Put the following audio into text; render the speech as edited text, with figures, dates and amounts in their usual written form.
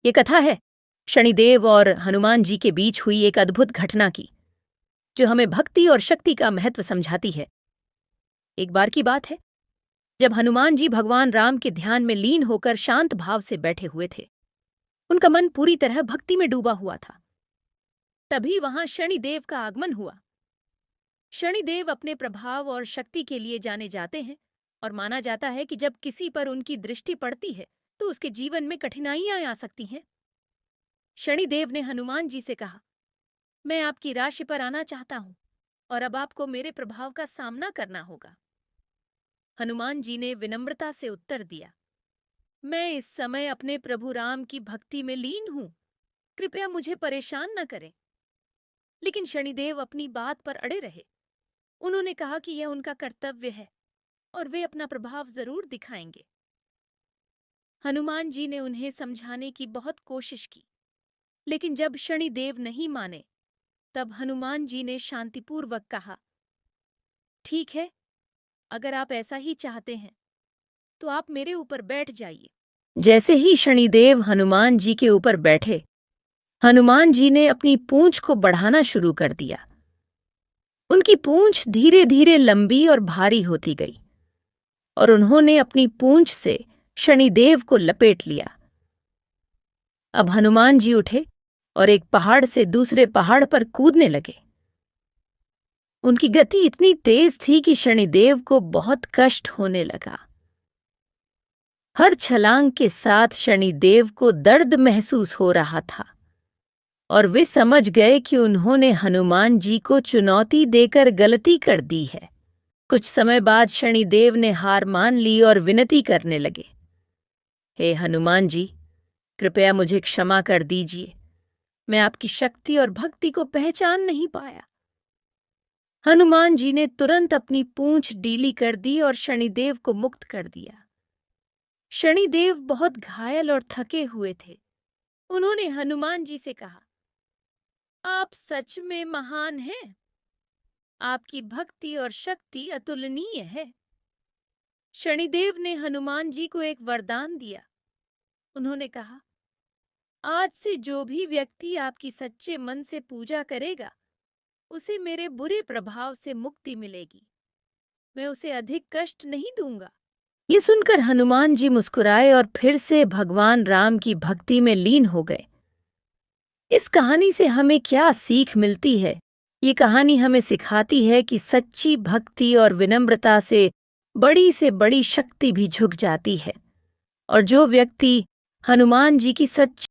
ये कथा है शनिदेव और हनुमान जी के बीच हुई एक अद्भुत घटना की, जो हमें भक्ति और शक्ति का महत्व समझाती है। एक बार की बात है, जब हनुमान जी भगवान राम के ध्यान में लीन होकर शांत भाव से बैठे हुए थे। उनका मन पूरी तरह भक्ति में डूबा हुआ था। तभी वहां शनिदेव का आगमन हुआ। शनिदेव अपने प्रभाव और शक्ति के लिए जाने जाते हैं और माना जाता है कि जब किसी पर उनकी दृष्टि पड़ती है तो उसके जीवन में कठिनाइयां आ सकती हैं। शनिदेव ने हनुमान जी से कहा, मैं आपकी राशि पर आना चाहता हूं और अब आपको मेरे प्रभाव का सामना करना होगा। हनुमान जी ने विनम्रता से उत्तर दिया, मैं इस समय अपने प्रभु राम की भक्ति में लीन हूं, कृपया मुझे परेशान न करें। लेकिन शनिदेव अपनी बात पर अड़े रहे। उन्होंने कहा कि यह उनका कर्तव्य है और वे अपना प्रभाव जरूर दिखाएंगे। हनुमान जी ने उन्हें समझाने की बहुत कोशिश की, लेकिन जब शनिदेव नहीं माने, तब हनुमान जी ने शांतिपूर्वक कहा, ठीक है, अगर आप ऐसा ही चाहते हैं तो आप मेरे ऊपर बैठ जाइए। जैसे ही शनिदेव हनुमान जी के ऊपर बैठे, हनुमान जी ने अपनी पूंछ को बढ़ाना शुरू कर दिया। उनकी पूंछ धीरे धीरे लंबी और भारी होती गई और उन्होंने अपनी पूंछ से शनिदेव को लपेट लिया। अब हनुमान जी उठे और एक पहाड़ से दूसरे पहाड़ पर कूदने लगे। उनकी गति इतनी तेज थी कि शनिदेव को बहुत कष्ट होने लगा। हर छलांग के साथ शनिदेव को दर्द महसूस हो रहा था और वे समझ गए कि उन्होंने हनुमान जी को चुनौती देकर गलती कर दी है। कुछ समय बाद शनिदेव ने हार मान ली और विनती करने लगे, हे हनुमान जी, कृपया मुझे क्षमा कर दीजिए, मैं आपकी शक्ति और भक्ति को पहचान नहीं पाया। हनुमान जी ने तुरंत अपनी पूंछ ढीली कर दी और शनिदेव को मुक्त कर दिया। शनिदेव बहुत घायल और थके हुए थे। उन्होंने हनुमान जी से कहा, आप सच में महान हैं। आपकी भक्ति और शक्ति अतुलनीय है। शनिदेव ने हनुमान जी को एक वरदान दिया। उन्होंने कहा, आज से जो भी व्यक्ति आपकी सच्चे मन से पूजा करेगा, उसे मेरे बुरे प्रभाव से मुक्ति मिलेगी। मैं उसे अधिक कष्ट नहीं दूंगा। ये सुनकर हनुमान जी मुस्कुराए और फिर से भगवान राम की भक्ति में लीन हो गए। इस कहानी से हमें क्या सीख मिलती है? ये कहानी हमें सिखाती है कि सच्ची भक्ति और विनम्रता से बड़ी शक्ति भी झुक जाती है। और जो व्यक्ति हनुमान जी की सच्ची